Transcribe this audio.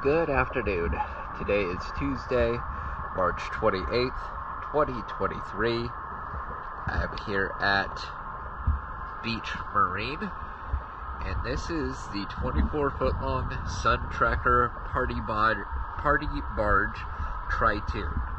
Good afternoon. Today is Tuesday, March 28th, 2023. I'm here at Beach Marine, and this is the 24-foot long Sun Tracker Party Barge Tritoon.